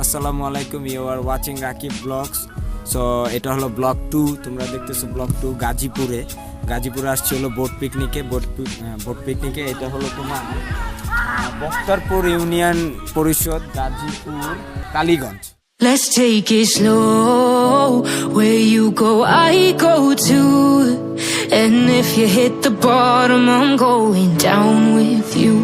আসসালামু আলাইকুম, you are watching Rakib vlogs. So এটা হলো ব্লগ 2, তোমরা দেখতেছো ব্লগ 2 গাজীপুরে আসছে হলো বোট পিকনিকে। এটা হলো তোমার বক্তারপুর ইউনিয়ন পরিষদ, Gazipur, Kaliganj. Let's take it slow. Where you go, I go too. And if you hit the bottom, I'm going down with you.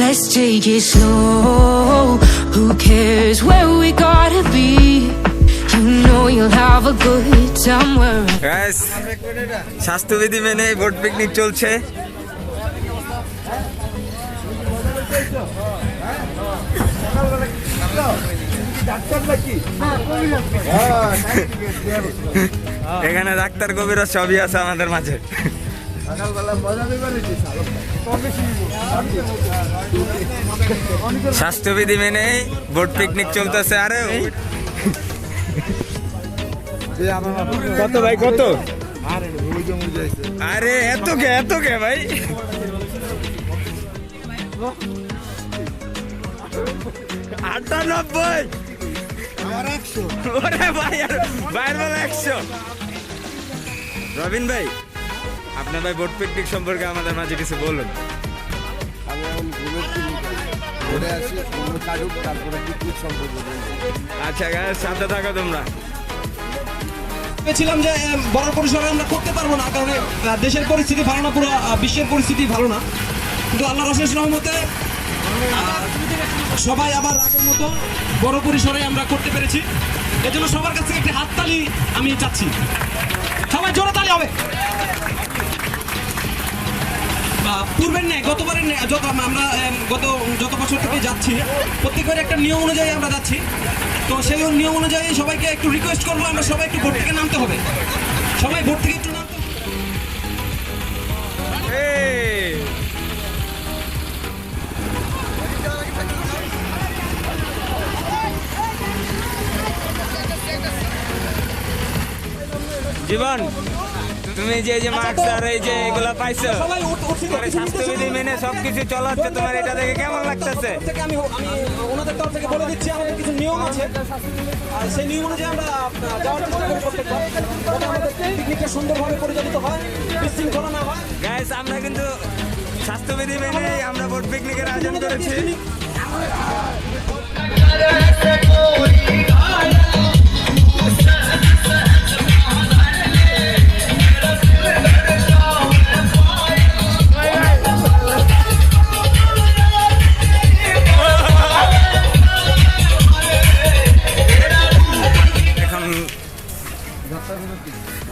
Let's take it slow. Who cares where we gotta be? You know you'll have a good time where guys, স্বাস্থ্যবিধি মেনে boat picnic চলছে। এখানে doctor কবিরা সবই আছে আমাদের মাঝে। স্বাস্থ্যবিধি মেনে বোট পিকনিক চলতেছে। আরে কত ভাই, কত? আরে এত কে ভাই? $98। ওরে ভাই, বাইর বলে 100। রবিন ভাই, আপনার ভাই বোট পিকনিক সম্পর্কে আমাদের মাঝে কিছু বলুন। আমি এখন ঘুরে আসি, তারপরে পিকনিক সম্পর্কে। আচ্ছা গাইস, সাথে থাকো তোমরা। ভেবেছিলাম যে বড় পরিসরে আমরা করতে পারবো না, কারণ দেশের পরিস্থিতি ভালো না, পুরো বিশ্বের পরিস্থিতি ভালো না, কিন্তু আল্লাহর অশেষ রহমতে সবাই আবার আগের মতো বড় পরিসরে আমরা করতে পেরেছি। এজন্য সবার কাছ থেকে একটি হাততালি আমি চাচ্ছি, সবাই জোরে তালি হবে। পূর্বের নেই, গতবারের নেই, আমরা যত বছর থেকে যাচ্ছি প্রত্যেকের একটা নিয়ম অনুযায়ী আমরা যাচ্ছি। তো সেই নিয়ম অনুযায়ী সবাইকে একটু রিকোয়েস্ট করবো, আমরা সবাই একটু ভোট থেকে নামতে হবে, সবাই ভোট থেকে একটু নামতে হবে। জীবন, তুমি যে মাস্ক আর এই যে এগুলা পাইছো, সবাই তোমার স্বাস্থ্যবিধি মেনে সবকিছু চলাচ্ছে, তোমার এটা দেখে কেমন লাগতেছে? আমি ওনাদের তরফ থেকে বলে দিচ্ছি, আমাদের কিছু নিয়ম আছে, আর সেই নিয়ম অনুযায়ী আমরা যাওয়ার চেষ্টা করি প্রত্যেকবার, যাতে আমাদের পিকনিকটা সুন্দরভাবে পরিচালিত হয়, বিশৃঙ্খলা না হয়। গাইস, আমরা কিন্তু স্বাস্থ্যবিধি মেনে আমরা বোট পিকনিকের আয়োজন করেছি।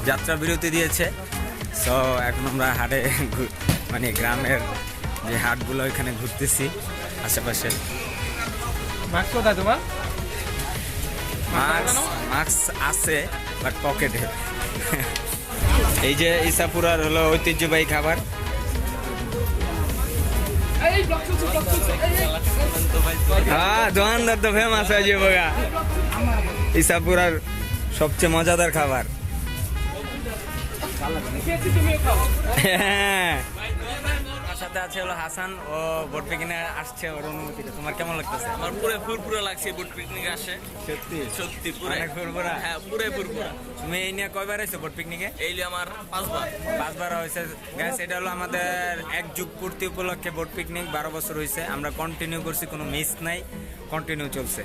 যাত্রা বিরতি দিয়েছে। সো এখন আমরা হাটে, মানে গ্রামের যে হাটগুলো ওইখানে ঘুরতেছি আশেপাশে। মাস্ক কোথায় তোমার? মাস্ক আছে বাট পকেটে। এই যে ইসাপুরার হলো ঐতিহ্যবাহী খাবার। হ্যাঁ, দোকানদার তো ফেমাস হয়ে যাবো গা। ইসাপুরার সবচেয়ে মজাদার খাবার। হ্যাঁ, আমার সাথে আছে হলো হাসান, ও বোট পিকনিকে আসছে। ওর অনুভূতিটা তোমার কেমন লাগতেছে? আমার পুরো ফুরফুরা লাগছে বোট পিকনিকে আসে। সত্যি পুরো ফুরফুরা। হ্যাঁ, পুরো ফুরফুরা। তুমি এই নিয়ে কয়বার এসেছো বোট পিকনিকে? এই নিয়ে আমার 5বার হয়েছে। গ্যাস, এটা হলো আমাদের এক যুগ পূর্তি উপলক্ষে বোট পিকনিক। 12 বছর হয়েছে, আমরা কন্টিনিউ করছি, কোনো মিস নাই, কন্টিনিউ চলছে।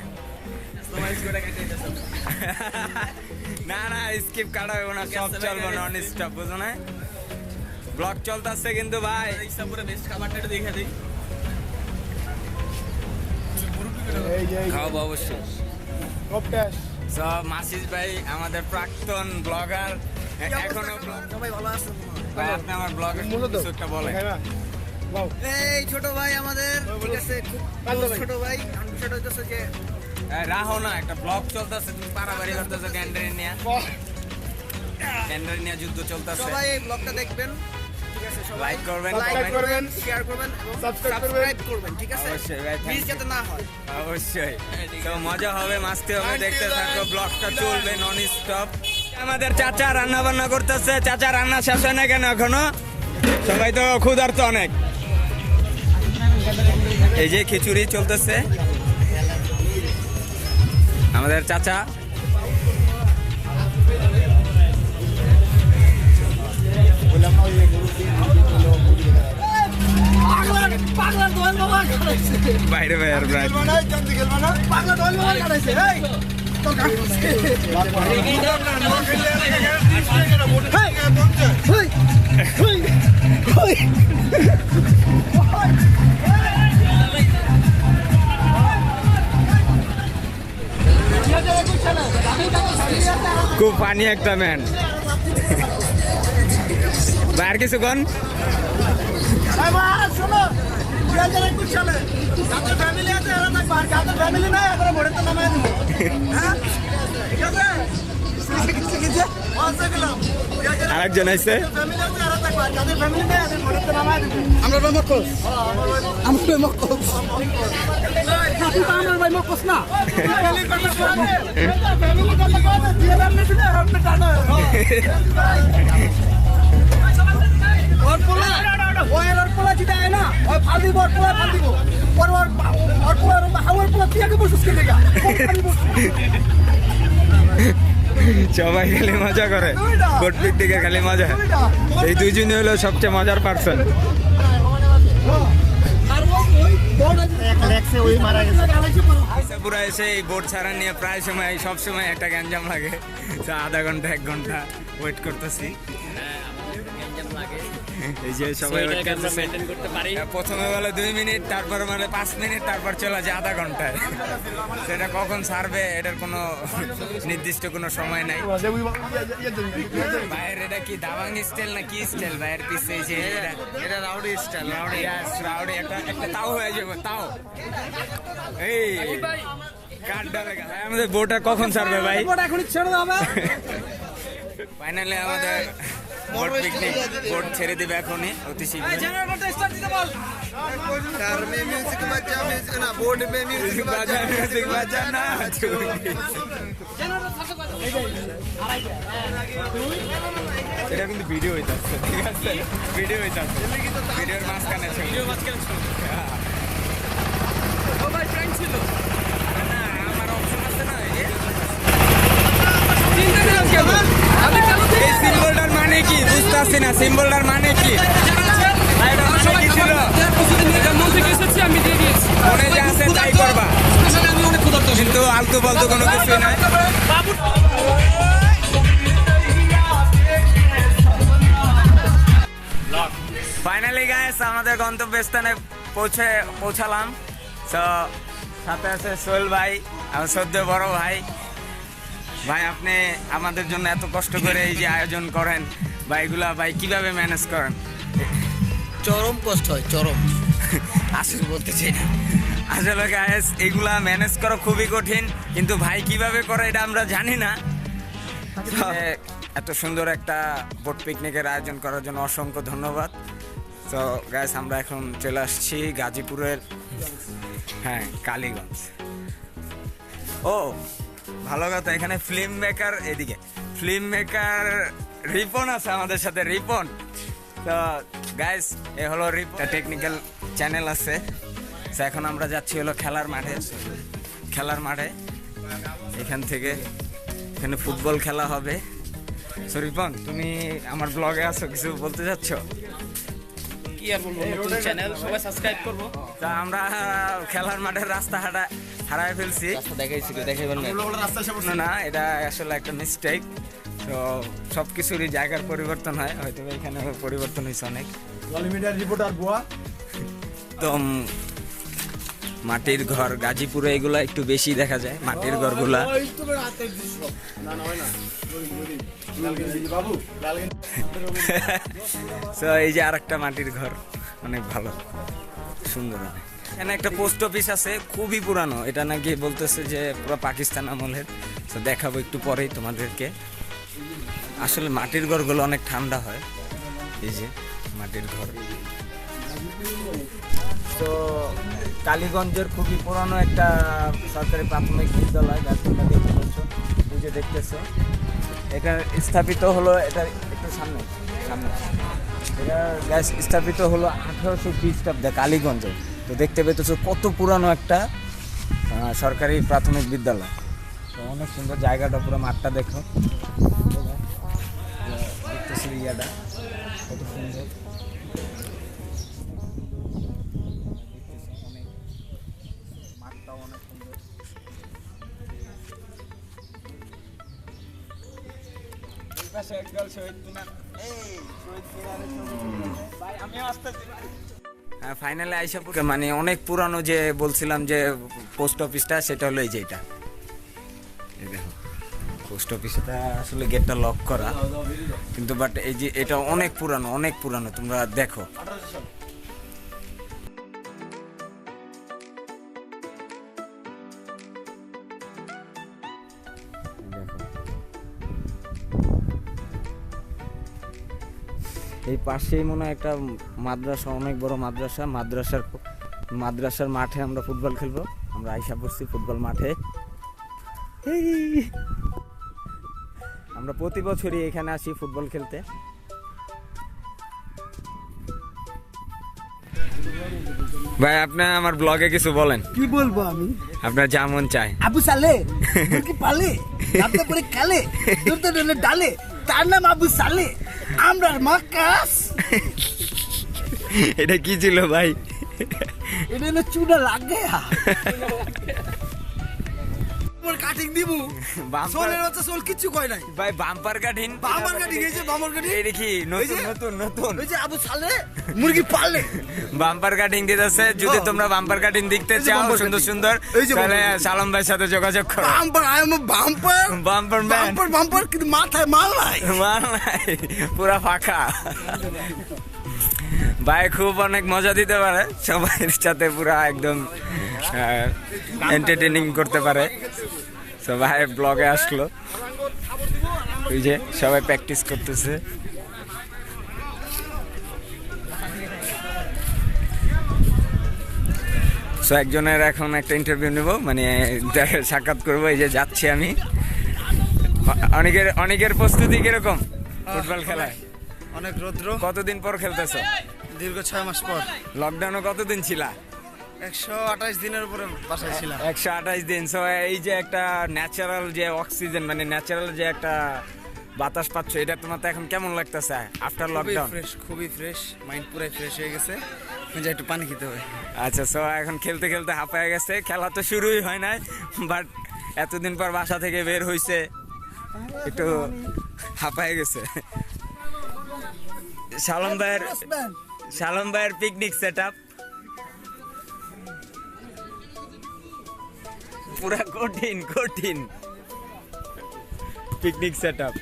না স্কিপ কাটা হবে না, সব চলবো নন স্টপ, বুঝো না? ব্লগ চলতেছে কিন্তু ভাই। ইসাপুরে বেস্ট খাবারটা একটু দেখে দিই। খাওয়াবো অবশ্যই। সব মাসিস ভাই আমাদের প্রাক্তন ব্লগার, এখনো সবাই ভালো আছে। আপনি আমার ব্লগের কিছু একটা বলেন। এই ছোট ভাই আমাদের, ঠিক আছে, খুব ছোট ভাই। বিষয়টা হচ্ছে যে রাহো না, একটা ব্লগ চলতেছে, তুমি পারাবাড়ি করতেছো ক্যান্ডারি নিয়ে যুদ্ধ চলতেছে। সবাই এই ব্লগটা দেখবেন, ঠিক আছে? সবাই লাইক করবেন, শেয়ার করবেন এবং সাবস্ক্রাইব করবেন, ঠিক আছে? অবশ্যই ভাই, মিস যাতে না হয়। অবশ্যই। তো মজা হবে, মাস্তি হবে, দেখতে থাকো, ব্লগটা চলবে নন স্টপ। আমাদের চাচা রান্না বান্না করতেছে। চাচা, রান্না শেষ হয় না কেন এখনো? সবাই তো ক্ষুধার্ত অনেক। এই যে খিচুড়ি চলতেছে। আমাদের চাচা বাইরে বাইরে প্রায় খুব পানি একটা ম্যান বাইরে কিছু কোন আরেকজন আছে সবাই খালি মজা করে বোট পিকনিকে খালি মজা এই দুইজনই হলো সবচেয়ে মজার পার্সন পুরা এসে এই বোট ছাড়া নিয়ে প্রায় সময় সব সময় একটা গ্যাঞ্জাম লাগে আধা ঘন্টা 1 ঘন্টা ওয়েট করতেছি এই যে সবাই প্রথমে বলে 2 মিনিট তারপর মানে 5 মিনিট তারপর চলে যায় আধা ঘন্টায় সেটা কখন ছাড়বে এটার কোনো নির্দিষ্ট কোনো সময় নাই বাইরে এটা কি দাবাং স্টাইল না কি স্টাইল বাইরের পিছে এটা রাউডি স্টাইল রাউডি একটা তাও হয়ে যাবে তাও এই কাটটা দেখা আমাদের বোটটা কখন ছাড়বে ভাই এখনই ছেড়ে দেবে ফাইনালি আমাদের বোট পিকনিক বোট ছেড়ে দিবে এখনই অতি শীঘ্র মিউজিক বাজা না এটা কিন্তু ভিডিও হইতাছে ঠিক আছে ভিডিও হইতাছে ভিডিওর মাঝখানে ছিল না আমার অপশন আছে না এই সিম্বলটার মানে কি বুঝতেছি না সিম্বলটার মানে কি মনে যে আছে তাই করবা কিন্তু আলতু ফালতু কোনো কিছু নাই ফাইনালি গাইস আমাদের গন্তব্যস্থানে পৌঁছালাম তো সাথে আছে সোহেল ভাই আমার সদ্য বড় ভাই ভাই আপনি আমাদের জন্য এত কষ্ট করে এই যে আয়োজন করেন বা এগুলা ভাই কিভাবে ম্যানেজ করেন চরম কষ্ট হয় চরম আসলে বলতে চাই না আসলে গাইস এগুলা ম্যানেজ করা খুবই কঠিন কিন্তু ভাই কিভাবে করে এটা আমরা জানি না এত সুন্দর একটা বোট পিকনিকের আয়োজন করার জন্য অসংখ্য ধন্যবাদ তো গাইস আমরা এখন চলে আসছি গাজীপুরের হ্যাঁ কালীগঞ্জ ও ভালো কথা এখানে ফিল্ম মেকার এদিকে ফিল্ম মেকার রিপন আছে আমাদের সাথে রিপন তো গাইস এ হলো টেকনিক্যাল চ্যানেল আছে তো এখন আমরা যাচ্ছি হলো খেলার মাঠে এখান থেকে এখানে ফুটবল খেলা হবে সো রিপন তুমি আমার ব্লগে আছো কিছু বলতে যাচ্ছ কি আর বলবো নতুন চ্যানেল সবাই সাবস্ক্রাইব করবো তা আমরা খেলার মাঠের রাস্তা হারায় ফেলছি দেখাইবেন না এটা আসলে একটা মিস্টেক তো সব কিছুরই জায়গার পরিবর্তন হয় হয়তো এখানে পরিবর্তন হয়েছে অনেক তো মাটির ঘর গাজীপুরে এগুলা একটু বেশি দেখা যায় মাটির ঘরগুলা তো এই যে আরেকটা মাটির ঘর অনেক ভালো সুন্দর অনেক এখানে একটা পোস্ট অফিস আছে খুবই পুরানো এটা নাকি বলতেছে যে পুরো পাকিস্তান আমলের তো দেখাবো একটু পরেই তোমাদেরকে আসলে মাটির ঘরগুলো অনেক ঠান্ডা হয় এই যে মাটির ঘর তো কালীগঞ্জের খুবই পুরানো একটা সরকারি প্রাথমিক বিদ্যালয় যা তোমরা দেখতে পাচ্ছ বুঝে দেখতেছো এটা স্থাপিত হলো এটা একটু সামনে এটা গ্যাস স্থাপিত হলো 1800 খ্রিস্টাব্দে কালীগঞ্জে তো দেখতে পেতেছো কত পুরানো একটা সরকারি প্রাথমিক বিদ্যালয় তো অনেক সুন্দর জায়গাটা, পুরো মাঠটা দেখো, দেখতেছি ইয়াটা কত সুন্দর। মাঠটাও অনেক সুন্দর। এই পাশে একদল শহীদ মিনার, এই শহীদ মিনারের ছবি। ভাই আমিও আসতেছি। ফাইনালে আইসা মানে অনেক পুরানো যে বলছিলাম যে পোস্ট অফিসটা, সেটা হলো এই যে এটা। এই দেখো পোস্ট অফিসটা আসলে গেটটা লক করা, কিন্তু বাট এই যে এটা অনেক পুরানো, অনেক পুরানো, তোমরা দেখো। এই পাশেই মনে হয় একটা মাদ্রাসা, অনেক বড় মাদ্রাসা। মাদ্রাসার মাঠে আমরা ফুটবল খেলবো। আমরা আইসা পড়ছি ফুটবল মাঠে। আমরা প্রতি বছরই এখানে আসি ফুটবল খেলতে। ভাই আপনি আমার ব্লগে কিছু বলেন। কি বলবো আমি? আপনার যা মন চায়। আবু সালে মুরগি পালে, রাতে পরে কালে, দুধে ডলে ডালে, তার নাম আবু সালে। আমরা মাকাস। এটা কি ছিল ভাই? এটা হলো চুনা লাগে। কাটিং দিমু সোলের হচ্ছে সোল কিছু কয় নাই ভাই, বাম্পার কাটিং। বাম্পার কাটিং এই যে বাম্পার কাটিং এই দেখি নতুন নতুন নতুন ওই যে আবু সালে মুরগি পালে বাম্পার কাটিং দিতেছে। যদি তোমরা বাম্পার কাটিং দেখতে চাও সুন্দর সুন্দর, তাহলে সালাম ভাইয়ের সাথে যোগাযোগ করো। Bumper I am bumper bumper man, bumper bumper কিন্তু মাথায় মাল নাই, মাল নাই, পুরা ফাঁকা। ভাই খুব অনেক মজা দিতে পারে, সবার সাথে পুরা একদম এন্টারটেইনিং করতে পারে। তো ভাই ব্লগে আসলো, ওই যে সবাই প্র্যাকটিস করতেছে। সো একজনের এখন একটা ইন্টারভিউ নেব, মানে সাক্ষাৎ করবো। এই যে যাচ্ছি আমি। অনেকের প্রস্তুতি কিরকম ফুটবল খেলায়? অনেক রৌদ্র। কতদিন পর খেলতেছো? দীর্ঘ 6 মাস পর। লকডাউনে কতদিন ছিলা? 128 দিনের উপরে বাসায় ছিলাম। 128 দিন। সো এই যে একটা ন্যাচারাল যে অক্সিজেন, মানে ন্যাচারাল যে একটা বাতাস পাচ্ছ, এটা তোমার তো এখন কেমন লাগতেছে আফটার লকডাউন? খুবই ফ্রেশ, মাইন্ড পুরো ফ্রেশ হয়ে গেছে। এখন একটু পানি খেতে হবে। আচ্ছা, সো এখন খেলতে খেলতে হাঁপায় গেছে। খেলা তো শুরুই হয় নাই, বাট এতদিন পর বাসা থেকে বের হইছে, একটু হাঁপায় গেছে। শালম ভাইয়ের পিকনিক সেট আপ পুরা কঠিন পিকনিক সেট আপ।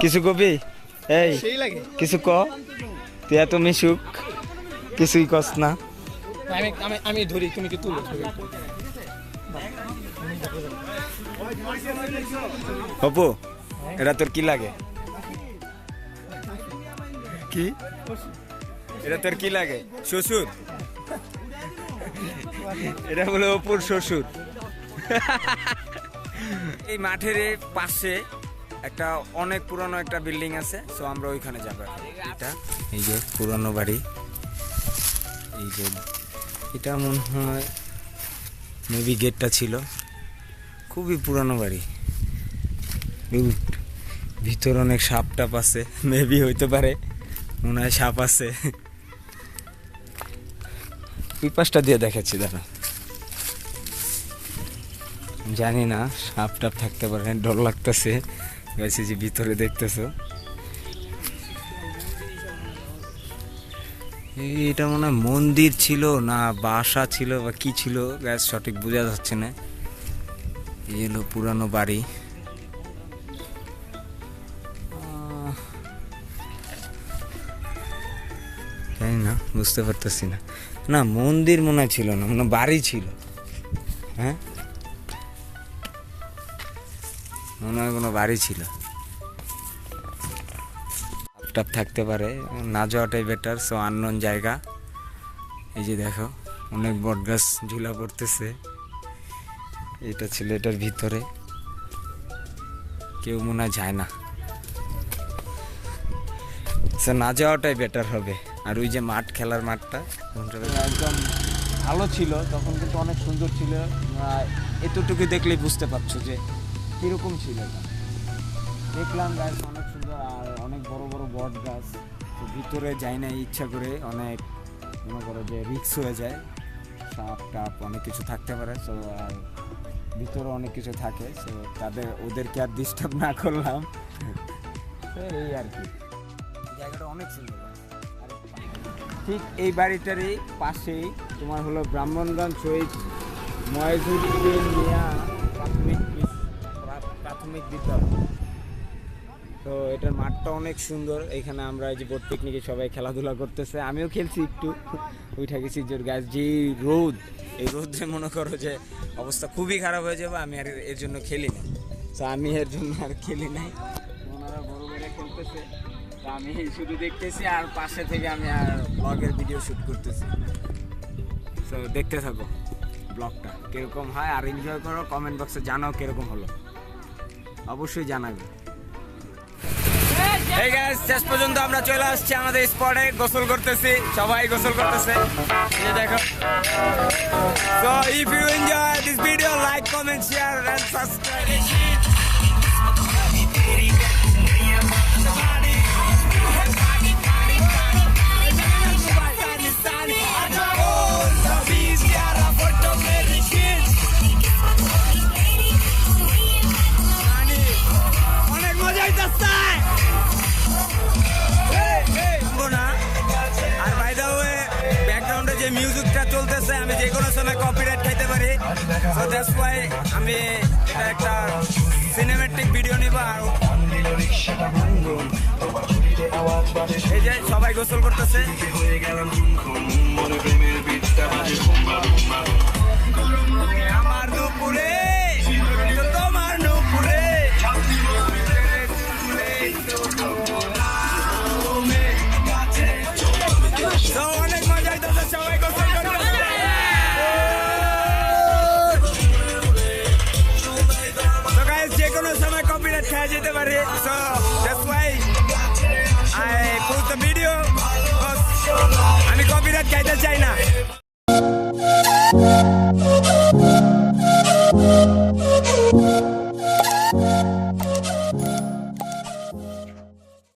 কিছু কবি? এই কিছু ক, তুই এত মিশুক, কিছুই কস না। আমি ধরি, তুমি কি তুলো? অপু, এটা তোর কি লাগে? কি এটা তোর কি লাগে? শ্বশুর? এটা হলো অপুর শ্বশুর। এই মাঠের পাশে একটা অনেক পুরনো একটা বিল্ডিং আছে, সো আমরা ওইখানে যাবো। এটা এই যে পুরনো বাড়ি, এই যে এটা মনে হয় মেবি গেটটা ছিল। খুবই পুরনো বাড়ি, ভিতর অনেক সাপ টাপ আছে, মেবি হইতে পারে, মনে হয় সাপ আছে। ওই পাশটা দিয়ে দেখাচ্ছি, দাঁড়া, জানি না সাপ টাপ থাকতে পারে, ডর লাগতেছে। গেছি যে ভিতরে দেখতেছো, এটা মনে হয় মন্দির ছিল না বাসা ছিল বা কি ছিল, গ্যাস সঠিক বোঝা যাচ্ছে না। এই হলো পুরানো বাড়ি। জানি না, বুঝতে পারতেছি না। না মন্দির মনে হয় ছিল না, মনে বাড়ি ছিল। হ্যাঁ মনে হয় কোনো বাড়ি ছিল। টাপ থাকতে পারে, না যাওয়াটাই বেটার। সো আননোন জায়গা। এই যে দেখো অনেক বট গাছ ঝুলা পড়তেছে। এটা ছিল এটার ভিতরে, কেউ মনে হয় যায় না। সো না যাওয়াটাই বেটার হবে। আর ওই যে মাঠ, খেলার মাঠটা একদম ভালো ছিল তখন কিন্তু অনেক সুন্দর ছিল। এতটুকু দেখলেই বুঝতে পারছো যে কীরকম ছিল এটা। দেখলাম গাছ অনেক সুন্দর আর অনেক বড় বড় বট গাছ। তো ভিতরে যাই না ইচ্ছা করে, অনেক মনে করো যে রিক্স হয়ে যায়, সাপ টাপ অনেক কিছু থাকতে পারে। সো আর ভিতরে অনেক কিছু থাকে, সো ওদেরকে আর ডিস্টার্ব না করলাম। তো এই আর কি, জায়গাটা অনেক সুন্দর। আর ঠিক এই বাড়িটারই পাশেই তোমার হলো ব্রাহ্মণগঞ্জ শহীদ ময়জুদ্দিন মিয়া প্রাথমিক বিদ্যালয়। তো এটার মাঠটা অনেক সুন্দর। এখানে আমরা এই যে বোট পিকনিকে সবাই খেলাধুলা করতেছে, আমিও খেলছি একটু, উঠে গেছি জোর গাছ। যে রোদ, এই রোদে মনে করো যে অবস্থা খুবই খারাপ হয়ে যাবে, আমি আর এর জন্য খেলি না। তো আমি এর জন্য আর খেলি নাই, ওনারা বড় মেরে খেলতেছে, তো আমি শুধু দেখতেছি আর পাশে থেকে আমি আর ব্লগের ভিডিও শ্যুট করতেছি। তো দেখতে থাকো ব্লগটা কীরকম হয় আর এনজয় করো। কমেন্ট বক্সে জানাও কীরকম হলো, অবশ্যই জানাবে। এই গাইস, শেষ পর্যন্ত আমরা চলে আসছি আমাদের স্পটে, গোসল করতেছি, সবাই গোসল করতেছে, এই দেখো। So if you enjoy this video, like, comment, share and subscribe. অনেক মজা হইতাছে। আর বাই দ্য ওয়ে, ব্যাকগ্রাউন্ডে যে মিউজিকটা চলতেছে আমি যে কোনো সময় কপিরাইট খাইতে পারি। সো দ্যাটস ওয়াই আমি এটা একটা সিনেমেটিক ভিডিও নিব। আর এই যে সবাই গোসল করতেছে। আমার দুপুরে তোমার দুপুরে অনেক মজা হইতেছে, সবাই গোসল করতেছে। So guys, যে কোনো সময় কপিরাইট খেয়ে যেতে পারে। So that's why I put the video, because আমি কপিরাইট খাইতে চাই না।